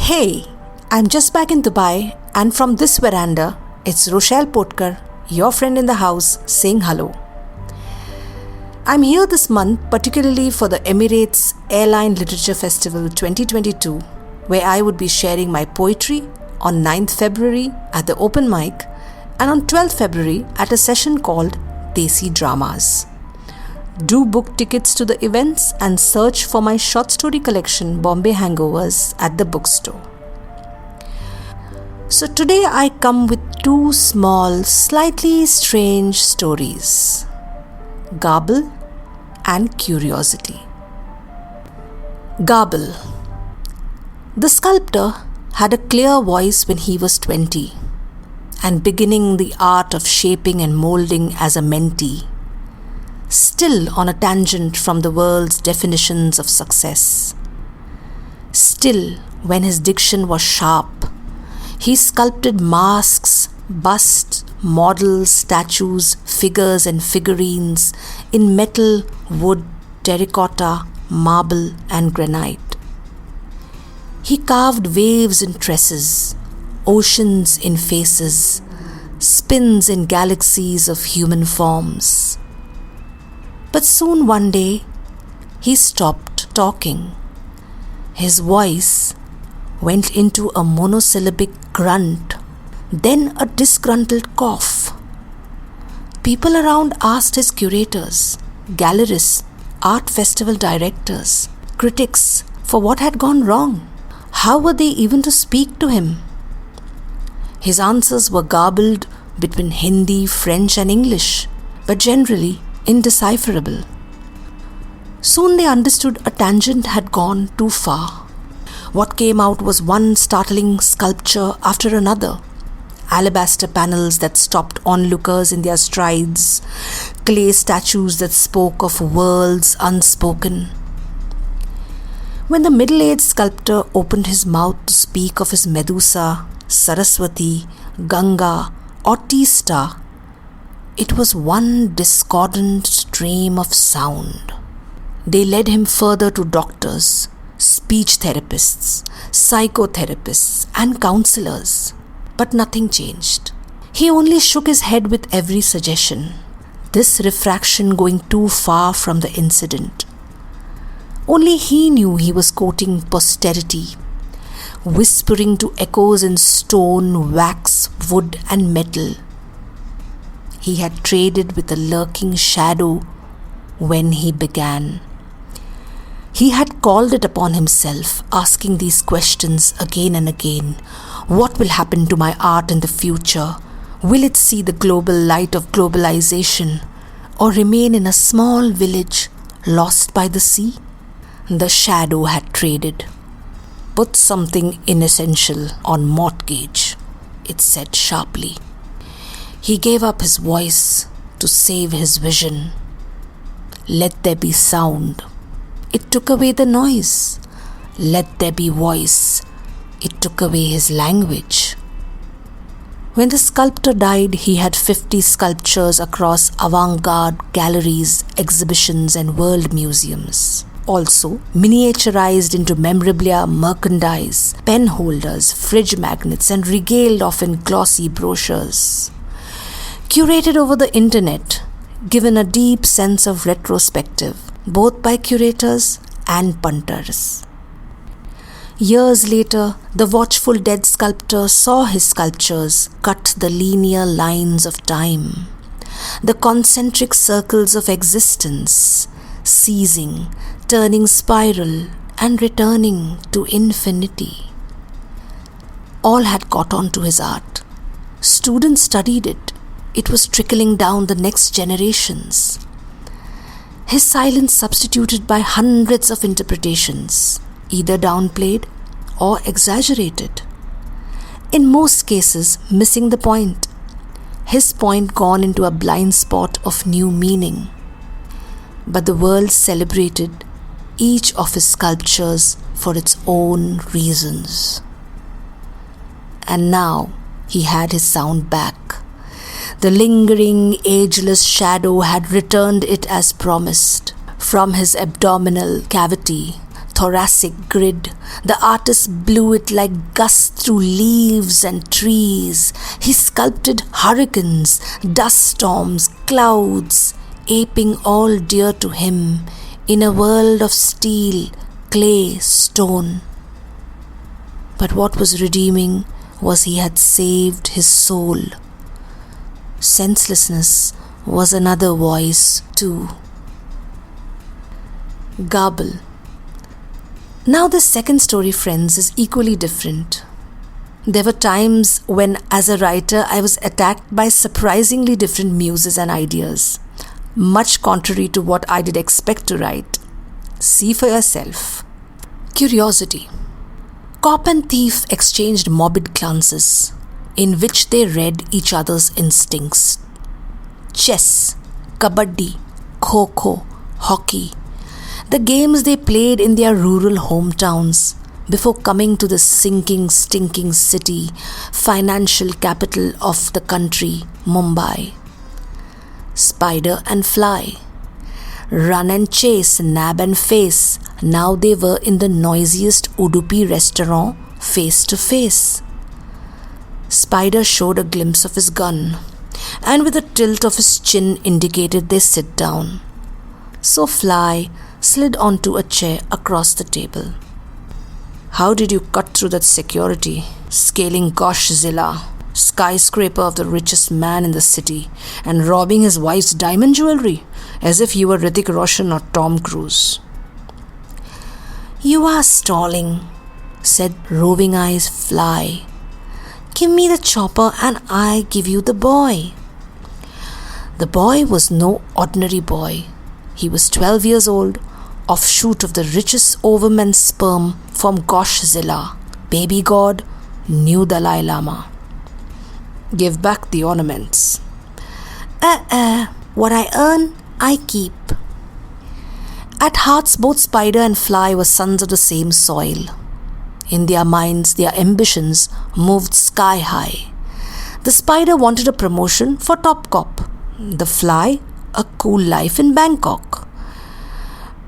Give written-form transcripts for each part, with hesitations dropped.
Hey, I'm just back in Dubai, and from this veranda, it's Rochelle Potkar, your friend in the house, saying hello. I'm here this month particularly for the Emirates Airline Literature Festival 2022, where I would be sharing my poetry on 9th February at the open mic and on 12th February at a session called Desi Dramas. Do book tickets to the events and search for my short story collection Bombay Hangovers at the bookstore. So today I come with two small, slightly strange stories. Garble and Curiosity. Garble. The sculptor had a clear voice when he was 20 and beginning the art of shaping and molding as a mentee. Still on a tangent from the world's definitions of success. Still, when his diction was sharp, he sculpted masks, busts, models, statues, figures and figurines in metal, wood, terracotta, marble and granite. He carved waves in tresses, oceans in faces, spins in galaxies of human forms. But soon one day, he stopped talking. His voice went into a monosyllabic grunt, then a disgruntled cough. People around asked his curators, gallerists, art festival directors, critics for what had gone wrong. How were they even to speak to him? His answers were garbled between Hindi, French and English, but generally indecipherable. Soon they understood a tangent had gone too far. What came out was one startling sculpture after another. Alabaster panels that stopped onlookers in their strides, clay statues that spoke of worlds unspoken. When the middle-aged sculptor opened his mouth to speak of his Medusa, Saraswati, Ganga or Teesta, it was one discordant stream of sound. They led him further to doctors, speech therapists, psychotherapists and counselors. But nothing changed. He only shook his head with every suggestion, this refraction going too far from the incident. Only he knew he was quoting posterity, whispering to echoes in stone, wax, wood and metal. He had traded with a lurking shadow when he began. He had called it upon himself, asking these questions again and again. What will happen to my art in the future? Will it see the global light of globalization or remain in a small village lost by the sea? The shadow had traded. Put something inessential on mortgage, it said sharply. He gave up his voice to save his vision. Let there be sound. It took away the noise. Let there be voice. It took away his language. When the sculptor died, he had 50 sculptures across avant-garde galleries, exhibitions and world museums. Also, miniaturized into memorabilia, merchandise, pen holders, fridge magnets and regaled off in glossy brochures. Curated over the internet, given a deep sense of retrospective, both by curators and punters. Years later, the watchful dead sculptor saw his sculptures cut the linear lines of time, the concentric circles of existence, ceasing, turning spiral and returning to infinity. All had caught on to his art. Students studied it. It was trickling down the next generations. His silence substituted by hundreds of interpretations, either downplayed or exaggerated. In most cases, missing the point. His point gone into a blind spot of new meaning. But the world celebrated each of his sculptures for its own reasons. And now he had his sound back. The lingering, ageless shadow had returned it as promised. From his abdominal cavity, thoracic grid. The artist blew it like gusts through leaves and trees. He sculpted hurricanes, dust storms, clouds, aping all dear to him in a world of steel, clay, stone. But what was redeeming was he had saved his soul. Senselessness was another voice too. Garble. Now this second story, friends, is equally different. There were times when, as a writer, I was attacked by surprisingly different muses and ideas, much contrary to what I did expect to write. See for yourself. Curiosity. Cop and thief exchanged morbid glances, in which they read each other's instincts. Chess, kabaddi, kho-kho, hockey, the games they played in their rural hometowns before coming to the sinking, stinking city, financial capital of the country, Mumbai. Spider and fly. Run and chase, nab and face. Now they were in the noisiest Udupi restaurant, face to face. Spider showed a glimpse of his gun, and with a tilt of his chin indicated they sit down. So Fly slid onto a chair across the table. How did you cut through that security, scaling Goshzilla, skyscraper of the richest man in the city, and robbing his wife's diamond jewelry, as if you were Hrithik Roshan or Tom Cruise? You are stalling, said roving eyes Fly. Give me the chopper and I give you the boy. The boy was no ordinary boy. He was 12 years old, offshoot of the richest overman's sperm from Goshzilla, baby god, new Dalai Lama. Give back the ornaments. What I earn, I keep. At hearts, both Spider and Fly were sons of the same soil. In their minds, their ambitions moved sky high. The Spider wanted a promotion for Top Cop. The Fly, a cool life in Bangkok.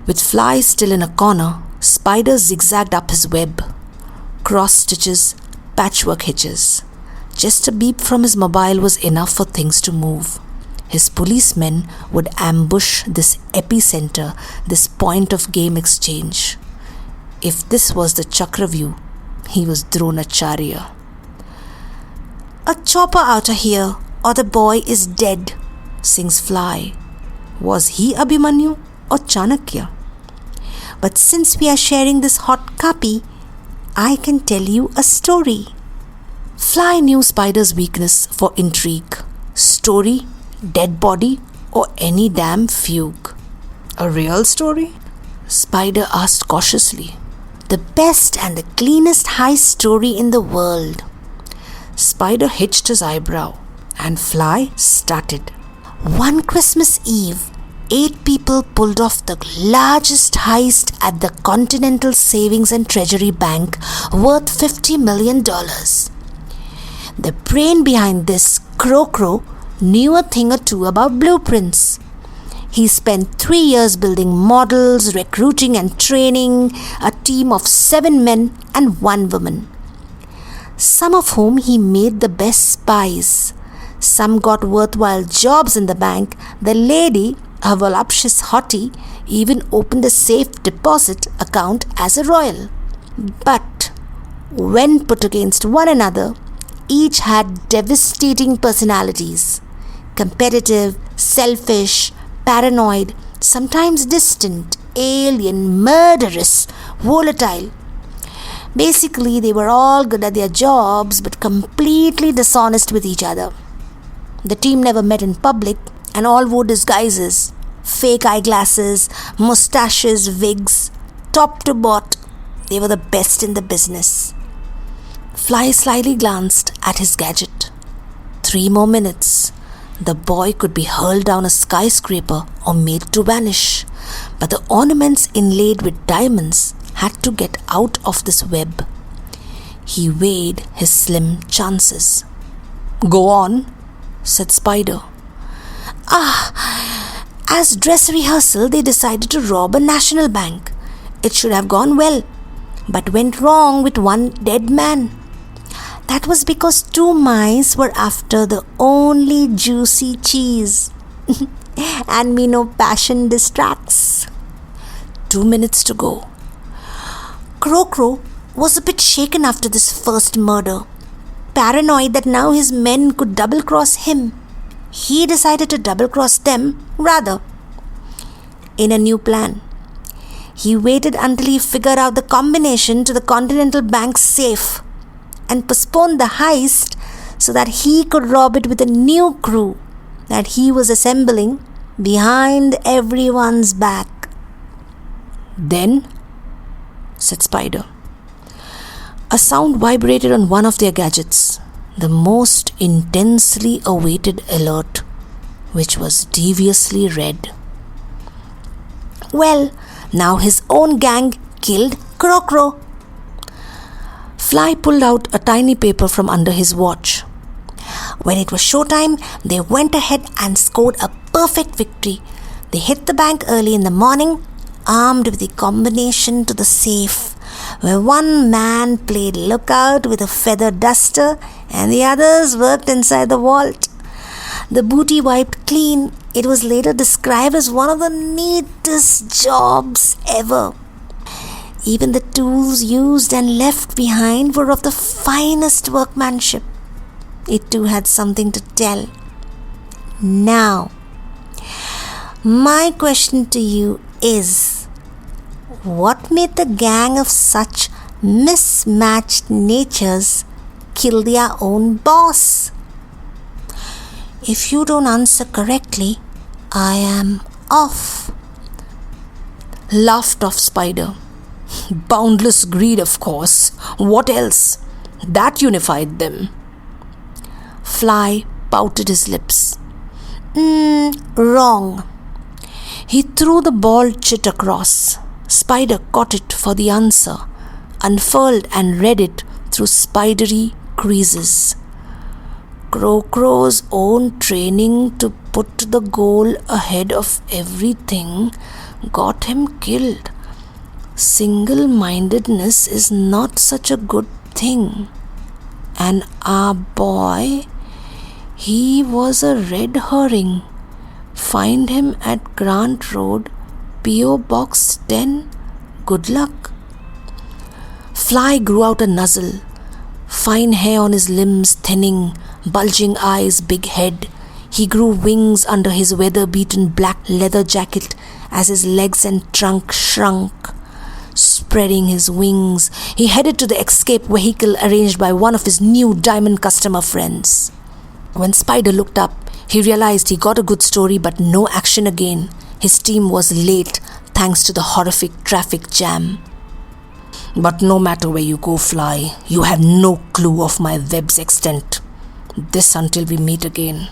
With Fly still in a corner, Spider zigzagged up his web. Cross stitches, patchwork hitches. Just a beep from his mobile was enough for things to move. His policemen would ambush this epicenter, this point of game exchange. If this was the Chakraview, he was Dronacharya. A chopper out of here, or the boy is dead, sings Fly. Was he Abhimanyu or Chanakya? But since we are sharing this hot copy, I can tell you a story. Fly knew Spider's weakness for intrigue. Story, dead body, or any damn fugue. A real story? Spider asked cautiously. The best and the cleanest high story in the world. Spider hitched his eyebrow, and Fly started. One Christmas Eve, 8 people pulled off the largest heist at the Continental Savings and Treasury Bank, worth $50 million. The brain behind this, Crow, knew a thing or two about blueprints. He spent 3 years building models, recruiting and training a team of 7 men and 1 woman, some of whom he made the best spies. Some got worthwhile jobs in the bank. The lady, a voluptuous hottie, even opened a safe deposit account as a royal. But when put against one another, each had devastating personalities. Competitive, selfish, paranoid, sometimes distant, alien, murderous, volatile. Basically, they were all good at their jobs but completely dishonest with each other. The team never met in public and all wore disguises. Fake eyeglasses, mustaches, wigs, top to bot. They were the best in the business. Fly slyly glanced at his gadget. 3 more minutes. The boy could be hurled down a skyscraper or made to vanish. But the ornaments inlaid with diamonds had to get out of this web. He weighed his slim chances. Go on, said Spider. As dress rehearsal, they decided to rob a national bank. it should have gone well, but went wrong with one dead man. That was because 2 mice were after the only juicy cheese. And me no passion distracts. 2 minutes to go. Crow was a bit shaken after this first murder. Paranoid that now his men could double-cross him, he decided to double-cross them rather. In a new plan, he waited until he figured out the combination to the Continental Bank safe and postponed the heist so that he could rob it with a new crew that he was assembling behind everyone's back. Then, said Spider, a sound vibrated on one of their gadgets, the most intensely awaited alert, which was deviously read. Well, now his own gang killed Crow. Fly pulled out a tiny paper from under his watch. When it was showtime, they went ahead and scored a perfect victory. They hit the bank early in the morning, armed with the combination to the safe, where one man played lookout with a feather duster and the others worked inside the vault. The booty wiped clean. It was later described as one of the neatest jobs ever. Even the tools used and left behind were of the finest workmanship. It too had something to tell. Now, my question to you is, what made the gang of such mismatched natures kill their own boss? If you don't answer correctly, I am off. Laughed off Spider. Boundless greed, of course. What else? That unified them. Fly pouted his lips. Wrong. He threw the bald chit across. Spider caught it for the answer, unfurled and read it through spidery creases. Crow's own training to put the goal ahead of everything got him killed. Single-mindedness is not such a good thing. And our boy, he was a red herring. Find him at Grant Road, P.O. Box 10. Good luck. Fly grew out a nuzzle. Fine hair on his limbs thinning, bulging eyes, big head. He grew wings under his weather-beaten black leather jacket as his legs and trunk shrunk. Spreading his wings, he headed to the escape vehicle arranged by one of his new diamond customer friends. When Spider looked up, he realized he got a good story but no action again. His team was late thanks to the horrific traffic jam. But no matter where you go, Fly, you have no clue of my web's extent. This until we meet again.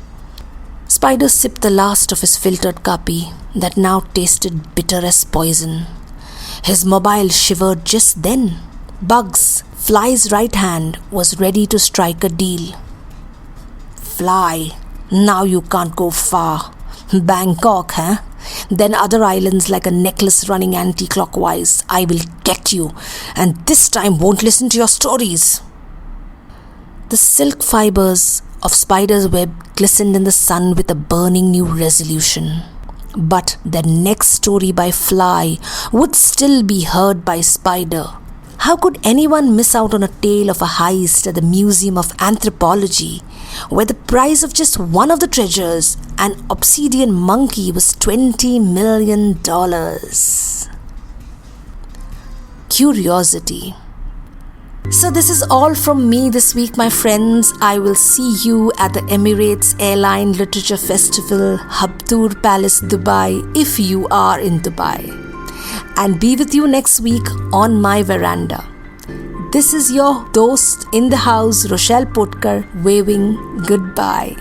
Spider sipped the last of his filtered copy that now tasted bitter as poison. His mobile shivered just then. Bugs, Fly's right hand, was ready to strike a deal. Fly, now you can't go far. Bangkok, huh? Then other islands like a necklace running anti-clockwise. I will get you, and this time won't listen to your stories. The silk fibers of Spider's web glistened in the sun with a burning new resolution. But the next story by Fly would still be heard by Spider. How could anyone miss out on a tale of a heist at the Museum of Anthropology, where the prize of just one of the treasures, an obsidian monkey, was $20 million? Curiosity. So this is all from me this week, my friends. I will see you at the Emirates Airline Literature Festival, Habtoor Palace, Dubai, if you are in Dubai. And be with you next week on my veranda. This is your dost in the house, Rochelle Potkar, waving goodbye.